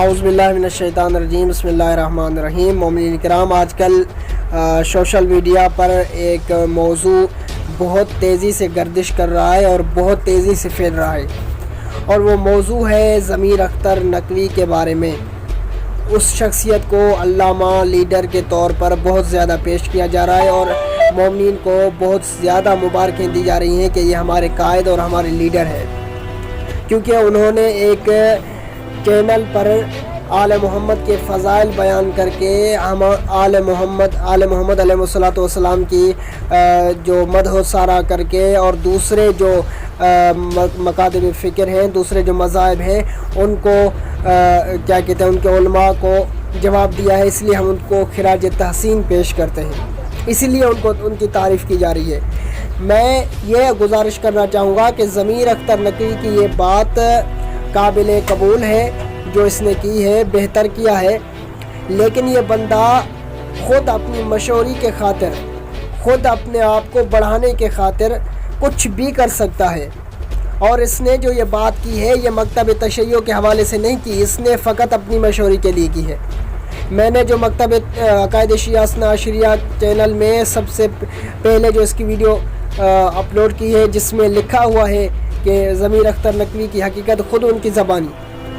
اعوذ باللہ من الشیطان الرجیم، بسم اللہ الرحمن الرحیم۔ مومنین کرام، آج کل سوشل میڈیا پر ایک موضوع بہت تیزی سے گردش کر رہا ہے اور بہت تیزی سے پھیل رہا ہے، اور وہ موضوع ہے ضمیر اختر نقوی کے بارے میں۔ اس شخصیت کو علامہ لیڈر کے طور پر بہت زیادہ پیش کیا جا رہا ہے اور مومنین کو بہت زیادہ مبارکیں دی جا رہی ہیں کہ یہ ہمارے قائد اور ہمارے لیڈر ہیں، کیونکہ انہوں نے ایک چینل پر آل محمد کے فضائل بیان کر کے آل محمد علیہ السلام کی جو مدح و ثنا کر کے، اور دوسرے جو مکاتب فکر ہیں، دوسرے جو مذاہب ہیں، ان کو کیا کہتے ہیں، ان کے علماء کو جواب دیا ہے۔ اس لیے ہم ان کو خراج تحسین پیش کرتے ہیں، اسی لیے ان کی تعریف کی جا رہی ہے۔ میں یہ گزارش کرنا چاہوں گا کہ ضمیر اختر نقوی کی یہ بات قابل قبول ہے جو اس نے کی ہے، بہتر کیا ہے، لیکن یہ بندہ خود اپنی مشہوری کے خاطر، خود اپنے آپ کو بڑھانے کے خاطر کچھ بھی کر سکتا ہے، اور اس نے جو یہ بات کی ہے یہ مکتب تشیع کے حوالے سے نہیں کی، اس نے فقط اپنی مشہوری کے لیے کی ہے۔ میں نے جو مکتب عقائد شیعہ اثنا عشریہ چینل میں سب سے پہلے جو اس کی ویڈیو اپلوڈ کی ہے، جس میں لکھا ہوا ہے کہ ضمیر اختر نقوی کی حقیقت خود ان کی زبانی،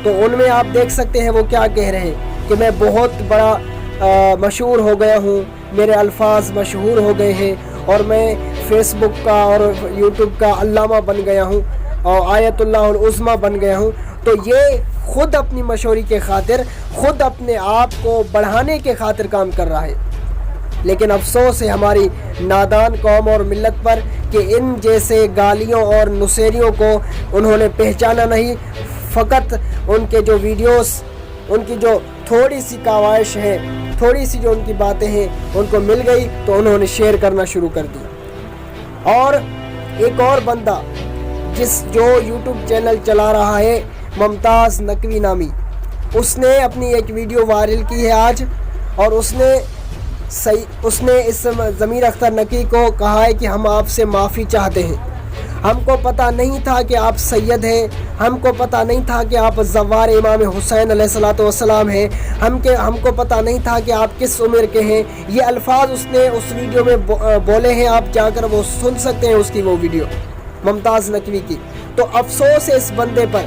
تو ان میں آپ دیکھ سکتے ہیں وہ کیا کہہ رہے ہیں کہ میں بہت بڑا مشہور ہو گیا ہوں، میرے الفاظ مشہور ہو گئے ہیں، اور میں فیس بک کا اور یوٹیوب کا علامہ بن گیا ہوں اور آیت اللہ العظمیٰ بن گیا ہوں۔ تو یہ خود اپنی مشہوری کے خاطر، خود اپنے آپ کو بڑھانے کے خاطر کام کر رہا ہے، لیکن افسوس ہے ہماری نادان قوم اور ملت پر کہ ان جیسے گالیوں اور نصیریوں کو انہوں نے پہچانا نہیں۔ فقط ان کے جو ویڈیوز، ان کی جو تھوڑی سی کاوائش ہے، تھوڑی سی جو ان کی باتیں ہیں، ان کو مل گئی تو انہوں نے شیئر کرنا شروع کر دیا۔ اور ایک اور بندہ جو یوٹیوب چینل چلا رہا ہے، ممتاز نقوی نامی، اس نے اپنی ایک ویڈیو وائرل کی ہے آج، اور اس نے اس ضمیر اختر نقوی کو کہا ہے کہ ہم آپ سے معافی چاہتے ہیں، ہم کو پتہ نہیں تھا کہ آپ سید ہیں، ہم کو پتہ نہیں تھا کہ آپ زوار امام حسین علیہ السلام ہیں، ہم کو پتہ نہیں تھا کہ آپ کس عمر کے ہیں۔ یہ الفاظ اس نے اس ویڈیو میں بولے ہیں، آپ جا کر وہ سن سکتے ہیں، اس کی وہ ویڈیو ممتاز نقوی کی۔ تو افسوس ہے اس بندے پر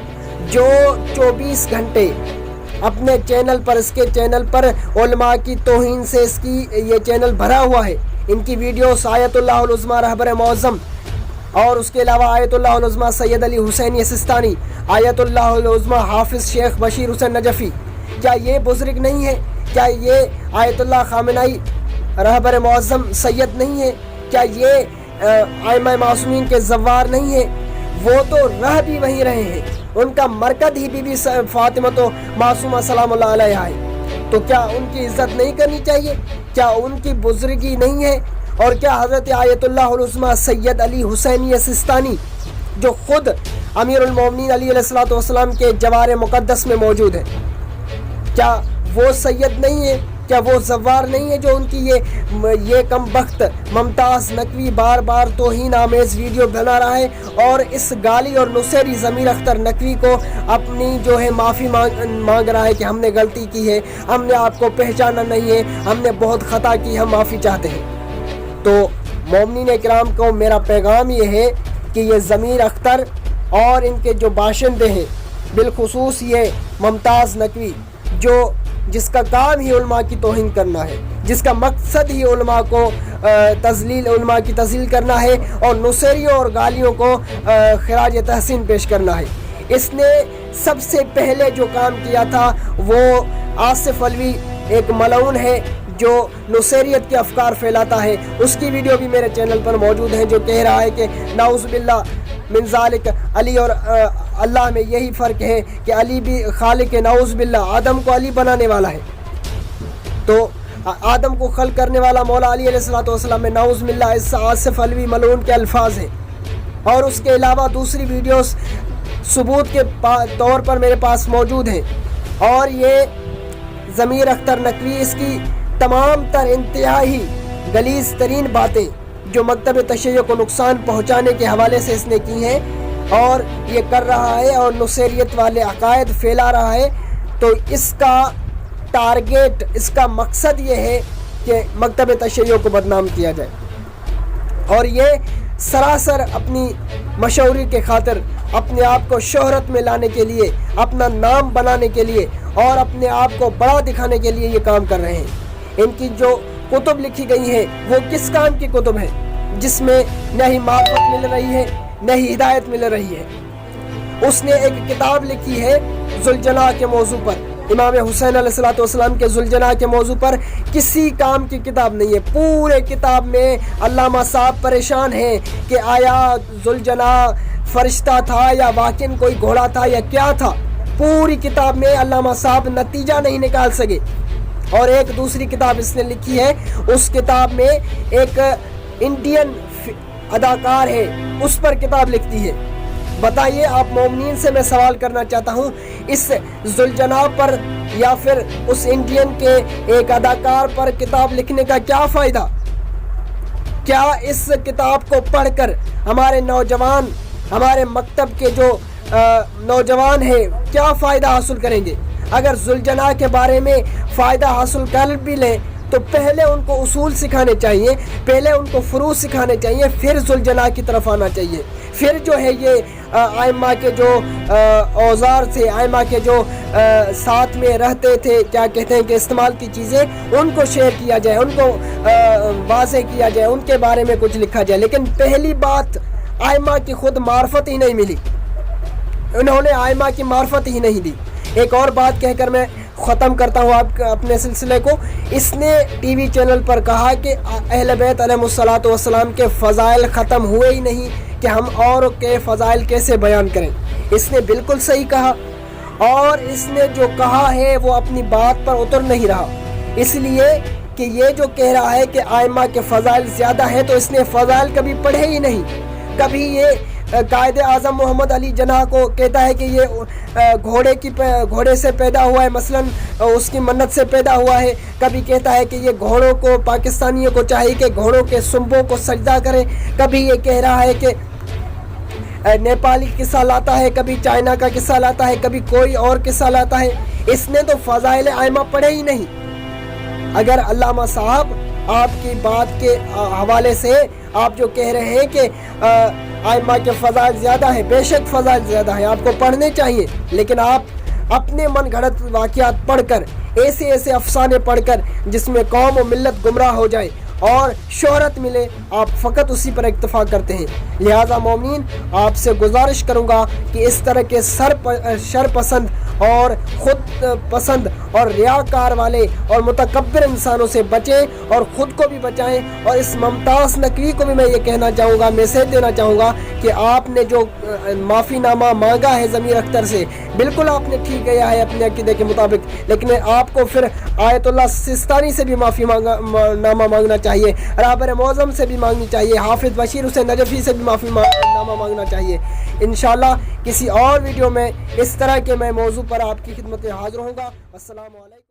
جو 24 گھنٹے اپنے چینل پر، اس کے چینل پر علماء کی توہین سے اس کی یہ چینل بھرا ہوا ہے۔ ان کی ویڈیوز آیت اللہ العظمیٰ رہبر معظم، اور اس کے علاوہ آیت اللہ العظمیٰ سید علی حسینی سستانی، آیت اللہ العظمیٰ حافظ شیخ بشیر حسین نجفی، کیا یہ بزرگ نہیں ہے؟ کیا یہ آیت اللہ خامنائی رہبر معظم سید نہیں ہے؟ کیا یہ ائمہ معصومین کے زوار نہیں ہے؟ وہ تو رہ بھی وہیں رہے ہیں، ان کا مرکز ہی بی بی فاطمہ تو معصومہ سلام اللہ علیہ ہے، تو کیا ان کی عزت نہیں کرنی چاہیے؟ کیا ان کی بزرگی نہیں ہے؟ اور کیا حضرت آیت اللہ العظمیٰ سید علی حسینی سستانی، جو خود امیر المومنین علی علیہ السلام کے جوار مقدس میں موجود ہے، کیا وہ سید نہیں ہے؟ کیا وہ زوار نہیں ہے جو ان کی یہ کم بخت ممتاز نقوی بار بار توہین آمیز ویڈیو بنا رہا ہے، اور اس گالی اور نصیری ضمیر اختر نقوی کو اپنی جو ہے معافی مانگ رہا ہے کہ ہم نے غلطی کی ہے، ہم نے آپ کو پہچانا نہیں ہے، ہم نے بہت خطا کی، ہم معافی چاہتے ہیں۔ تو مومنین کرام کو میرا پیغام یہ ہے کہ یہ ضمیر اختر اور ان کے جو باشندے ہیں، بالخصوص یہ ممتاز نقوی، جس کا کام ہی علماء کی توہین کرنا ہے، جس کا مقصد ہی علماء کی تذلیل کرنا ہے، اور نصیریوں اور گالیوں کو خراج تحسین پیش کرنا ہے۔ اس نے سب سے پہلے جو کام کیا تھا وہ آصف علوی ایک ملعون ہے جو نصیریت کے افکار پھیلاتا ہے، اس کی ویڈیو بھی میرے چینل پر موجود ہے، جو کہہ رہا ہے کہ نعوذ باللہ من ذالک، علی اور اللہ میں یہی فرق ہے کہ علی بھی خالق ہے، نعوذ باللہ، آدم کو علی بنانے والا ہے، تو آدم کو خلق کرنے والا مولا علی علیہ السلام میں نعوذ باللہ اس آصف علوی ملعون کے الفاظ ہیں۔ اور اس کے علاوہ دوسری ویڈیوز ثبوت کے طور پر میرے پاس موجود ہیں، اور یہ ضمیر اختر نقوی اس کی تمام تر انتہائی غلیظ ترین باتیں جو مکتب تشیع کو نقصان پہنچانے کے حوالے سے اس نے کی ہیں، اور یہ کر رہا ہے، اور نصیریت والے عقائد پھیلا رہا ہے، تو اس کا ٹارگیٹ، اس کا مقصد یہ ہے کہ مکتب تشیع کو بدنام کیا جائے، اور یہ سراسر اپنی مشہوری کے خاطر، اپنے آپ کو شہرت میں لانے کے لیے، اپنا نام بنانے کے لیے اور اپنے آپ کو بڑا دکھانے کے لیے یہ کام کر رہے ہیں۔ ان کی جو کتب لکھی گئی ہیں وہ کس کام کی کتب ہیں؟ جس میں نہ ہی معرفت مل رہی ہے نہ ہی ہدایت مل رہی ہے۔ اس نے ایک کتاب لکھی ہے ذوالجناح کے موضوع پر، امام حسین علیہ السلام کے ذوالجناح کے موضوع پر کسی کام کی کتاب نہیں ہے۔ پورے کتاب میں علامہ صاحب پریشان ہیں کہ آیا ذوالجناح فرشتہ تھا یا واقعاً کوئی گھوڑا تھا یا کیا تھا۔ پوری کتاب میں علامہ صاحب نتیجہ نہیں نکال سکے۔ اور ایک دوسری کتاب اس نے لکھی ہے، اس کتاب میں ایک انڈین اداکار ہے، اس پر کتاب لکھتی ہے۔ بتائیے آپ مومنین سے میں سوال کرنا چاہتا ہوں، اس ذوالجناح پر یا پھر اس انڈین کے ایک اداکار پر کتاب لکھنے کا کیا فائدہ؟ کیا اس کتاب کو پڑھ کر ہمارے نوجوان، ہمارے مکتب کے جو نوجوان ہیں کیا فائدہ حاصل کریں گے؟ اگر ذوالجناح کے بارے میں فائدہ حاصل کر بھی لیں تو پہلے ان کو اصول سکھانے چاہیے، پہلے ان کو فروع سکھانے چاہیے، پھر ذوالجناح کی طرف آنا چاہیے۔ پھر جو ہے یہ ائمہ کے جو اوزار تھے، ائمہ کے جو ساتھ میں رہتے تھے، کیا کہتے ہیں کہ استعمال کی چیزیں، ان کو شیئر کیا جائے، ان کو واضح کیا جائے، ان کے بارے میں کچھ لکھا جائے۔ لیکن پہلی بات، ائمہ کی خود معرفت ہی نہیں ملی، انہوں نے ائمہ کی معرفت ہی نہیں دی۔ ایک اور بات کہہ کر میں ختم کرتا ہوں آپ اپنے سلسلے کو۔ اس نے ٹی وی چینل پر کہا کہ اہل بیت علیہ السلام کے فضائل ختم ہوئے ہی نہیں کہ ہم اور کے فضائل کیسے بیان کریں۔ اس نے بالکل صحیح کہا، اور اس نے جو کہا ہے وہ اپنی بات پر اتر نہیں رہا، اس لیے کہ یہ جو کہہ رہا ہے کہ ائمہ کے فضائل زیادہ ہیں، تو اس نے فضائل کبھی پڑھے ہی نہیں۔ کبھی یہ قائد اعظم محمد علی جناح کو کہتا ہے کہ یہ گھوڑے سے پیدا ہوا ہے، مثلا اس کی منت سے پیدا ہوا ہے۔ کبھی کہتا ہے کہ یہ گھوڑوں کو، پاکستانیوں کو چاہیے کہ گھوڑوں کے سنبوں کو سجدہ کریں۔ کبھی یہ کہہ رہا ہے کہ نیپالی قصہ لاتا ہے، کبھی چائنا کا قصہ لاتا ہے، کبھی کوئی اور قصہ لاتا ہے۔ اس نے تو فضائل ائمہ پڑھے ہی نہیں۔ اگر علامہ صاحب آپ کی بات کے حوالے سے آپ جو کہہ رہے ہیں کہ ائمہ کے فضائل زیادہ ہیں، بے شک فضائل زیادہ ہیں، آپ کو پڑھنے چاہیے، لیکن آپ اپنے من گھڑت واقعات پڑھ کر، ایسے افسانے پڑھ کر جس میں قوم و ملت گمراہ ہو جائے اور شہرت ملے، آپ فقط اسی پر اکتفا کرتے ہیں۔ لہذا مومنین، آپ سے گزارش کروں گا کہ اس طرح کے شر پسند اور خود پسند اور ریاکار والے اور متکبر انسانوں سے بچیں اور خود کو بھی بچائیں۔ اور اس ممتاز نقوی کو بھی میں یہ کہنا چاہوں گا، میسیج دینا چاہوں گا کہ آپ نے جو معافی نامہ مانگا ہے ضمیر اختر سے، بالکل آپ نے ٹھیک کیا ہے اپنے عقیدے کے مطابق، لیکن آپ کو پھر آیت اللہ سستانی سے بھی معافی نامہ مانگنا چاہیے، رابر معظم سے بھی مانگنی چاہیے، حافظ بشیر حسین نجفی سے بھی معافی نامہ مانگنا چاہیے۔ انشاءاللہ کسی اور ویڈیو میں اس طرح کے میں موضوع پر آپ کی خدمت میں حاضر ہوں گا۔ السلام علیکم۔